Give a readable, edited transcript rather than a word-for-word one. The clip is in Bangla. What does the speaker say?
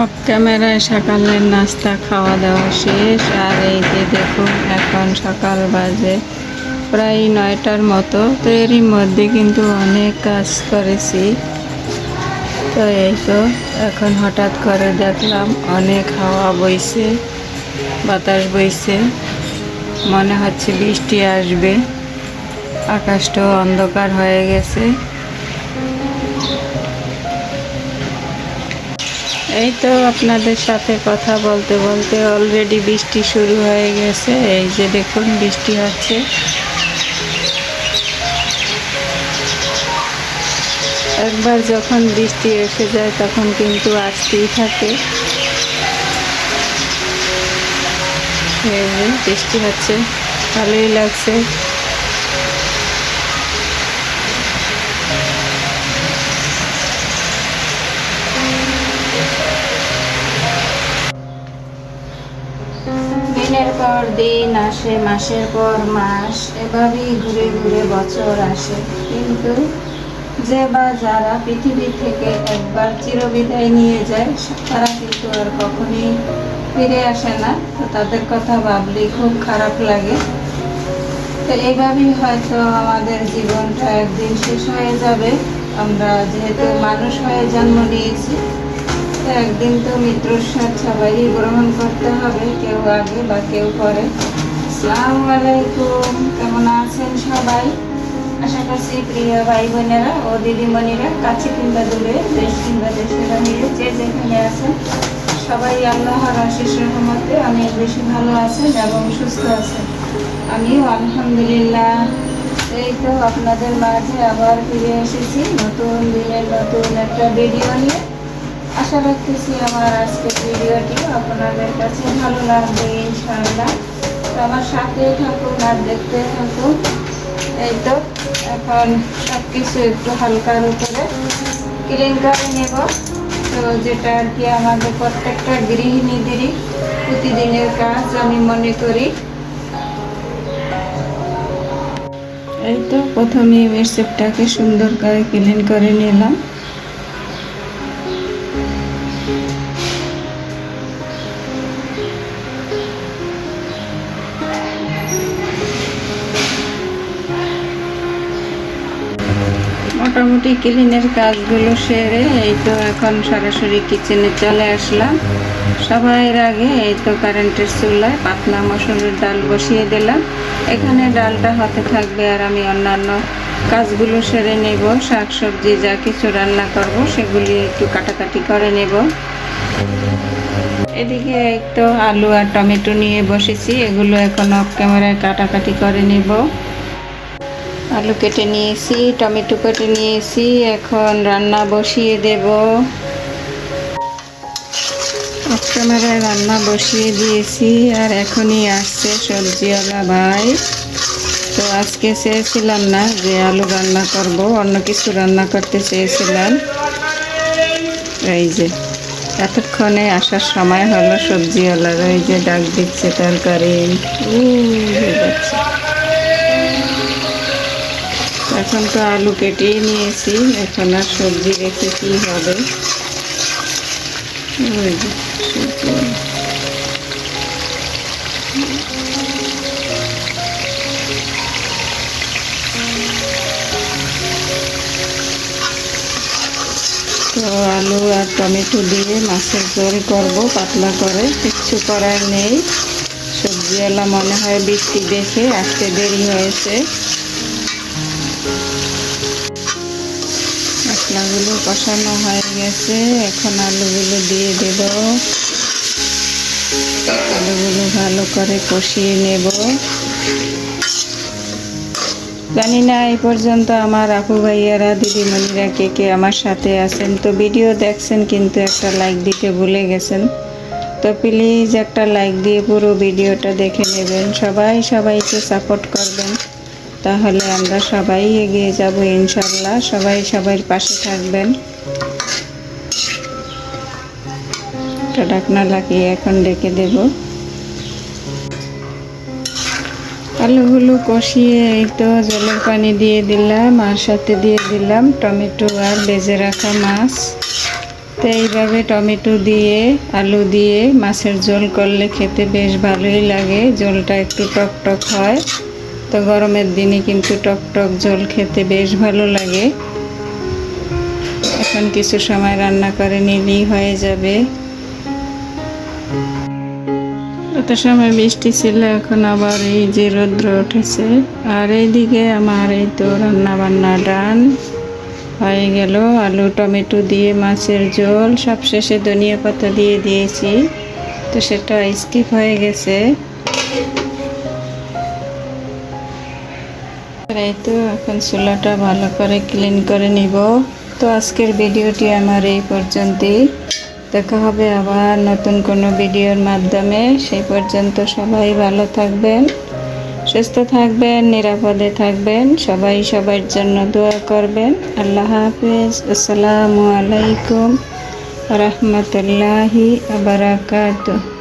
অফ ক্যামেরায় সকালের নাস্তা খাওয়া দাওয়া শেষ। আর এই যে দেখুন এখন সকাল বাজে প্রায় 9টার মতো। তো এরই মধ্যে কিন্তু অনেক কাজ করেছি। তো এই তো এখন হঠাৎ করে দেখলাম অনেক হাওয়া বইছে, বাতাস বইছে, মনে হচ্ছে বৃষ্টি আসবে। আকাশটাও অন্ধকার হয়ে গেছে। এই তো আপনাদের সাথে কথা বলতে বলতে অলরেডি বৃষ্টি শুরু হয়ে গেছে। এই যে দেখুন বৃষ্টি হচ্ছে। একবার যখন বৃষ্টি এসে যায় তখন কিন্তু আসতেই থাকে। এই যে বৃষ্টি হচ্ছে, ভালোই লাগছে। দিনের পর দিন আসে, মাসের পর মাস, এভাবেই ঘুরে ঘুরে বছর আসে। কিন্তু যে বা যারা পৃথিবী থেকে একবার চিরবিদায় নিয়ে যায় তারা কিন্তু আর কখনোই ফিরে আসে না। তো তাদের কথা ভাবলেই খুব খারাপ লাগে। তো এইভাবেই হয়তো আমাদের জীবনটা একদিন শেষ হয়ে যাবে। আমরা যেহেতু মানুষ হয়ে জন্ম নিয়েছি, তো একদিন তো মৃত্যুর স্বাদ সবাই গ্রহণ করতে হবে, কেউ আগে বা কেউ পরে। আসসালামু আলাইকুম, কেমন আছেন সবাই? আশা করছি প্রিয় ভাই বোনেরা ও দিদিমণিরা কাছে কিংবা দূরে, দেশ কিংবা দেশের বাইরে, যে যেখানে আছেন সবাই আল্লাহর অশেষ রহমতে অনেক বেশি ভালো আছেন এবং সুস্থ আছেন। আমিও আলহামদুলিল্লাহ। এই তো আপনাদের মাঝে আবার ফিরে এসেছি নতুন দিনের নতুন একটা ভিডিও নিয়ে। আশা রাখতেছি আমার আজকের ভিডিওটি আপনাদের কাছে ভালো লাগবে ইনশাআল্লাহ। তো আমার সাথে থাকুন আর দেখতে থাকুন। এই তো এখন সব কিছু একটু হালকার উপরে ক্লিন করে নেব। তো যেটা আর কি আমাদের প্রত্যেকটা গৃহিণীদেরই প্রতিদিনের কাজ আমি মনে করি। এই তো প্রথমে বেডশিটটাকে সুন্দর করে ক্লিন করে নিলাম। মোটামুটি ক্লিনের কাজগুলো সেরে এই তো এখন সরাসরি কিচেনে চলে আসলাম। সবার আগে এই তো কারেন্টের চুলায় পাতলা মসুরের ডাল বসিয়ে দিলাম। এখানে ডালটা হতে থাকবে আর আমি অন্যান্য কাজগুলো সেরে নেব। শাকসবজি যা কিছু রান্না করব সেগুলি একটু কাটাকাটি করে নেব। এদিকে একটু আলু আর টমেটো নিয়ে বসেছি, এগুলো এখন অফ ক্যামেরায় কাটাকাটি করে নেব। আলু কেটে নিয়েছি, টমেটো কেটে নিয়েছি, এখন রান্না বসিয়ে দেব। অফ ক্যামেরায় রান্না বসিয়ে দিয়েছি আর এখনই আসছে সবজিওয়ালা ভাই। তো আজকে চেয়েছিলাম না যে আলু রান্না করব, অন্য কিছু রান্না করতে চেয়েছিলাম। এই যে এতক্ষণে আসার সময় হলো সবজিওয়ালার, ওই যে ডাক দিচ্ছে তরকারি যাচ্ছে। এখন তো আলু কেটেই নিয়েছি, এখন আর সবজি রেখে কী হবে। ওই যে সবজি, তো আলু আর টমেটো দিয়ে মাছের ঝোল করব পাতলা করে, কিচ্ছু করার নেই। সবজিওয়ালা মনে হয় বৃষ্টি দেখে আসতে দেরি হয়েছে। মশলাগুলো কষানো হয়ে গেছে, এখন আলুগুলো দিয়ে দেব। আলুগুলো ভালো করে কষিয়ে নেব। জানি না এই পর্যন্ত আমার আপু ভাইয়ারা দিদিমণিরা কে কে আমার সাথে আছেন। তো ভিডিও দেখছেন কিন্তু একটা লাইক দিতে ভুলে গেছেন। তো প্লিজ একটা লাইক দিয়ে পুরো ভিডিওটা দেখে নেবেন। সবাইকে সাপোর্ট করবেন, তাহলে আমরা সবাই এগিয়ে যাব ইনশাল্লাহ। সবাই সবার পাশে থাকবেন। একটা ঢাকনা লাগিয়ে এখন ডেকে দেব। আলুগুলো কষিয়ে এই তো জলের পানি দিয়ে দিলাম আর সাথে দিয়ে দিলাম টমেটো আর ভেজে রাখা মাছ। তো এইভাবে টমেটো দিয়ে আলু দিয়ে মাছের ঝোল করলে খেতে বেশ ভালোই লাগে, ঝোলটা একটু টক টক হয়। তো গরমের দিনে কিন্তু টক টক ঝোল খেতে বেশ ভালো লাগে। এখন কিছু সময় রান্না করে নিলেই হয়ে যাবে। এত সময় বৃষ্টি ছিল, এখন আবার এই যে রৌদ্র উঠেছে। আর এইদিকে আমার এই তো রান্না বান্না ডান হয়ে গেল। আলু টমেটো দিয়ে মাছের ঝোল, সবশেষে ধনিয়া পাতা দিয়ে দিয়েছি, তো সেটা স্কিপ হয়ে গেছে। এই তো এখন চুলাটা ভালো করে ক্লিন করে নিব। তো আজকের ভিডিওটি আমার এই পর্যন্তই। দেখা হবে আবার নতুন কোনো ভিডিওর মাধ্যমে। সেই পর্যন্ত সবাই ভালো থাকবেন, সুস্থ থাকবেন, নিরাপদে থাকবেন। সবাই সবার জন্য দোয়া করবেন। আল্লাহ হাফেজ। আসসালামু আলাইকুম ওয়া রাহমাতুল্লাহি ওয়া বারাকাতুহু।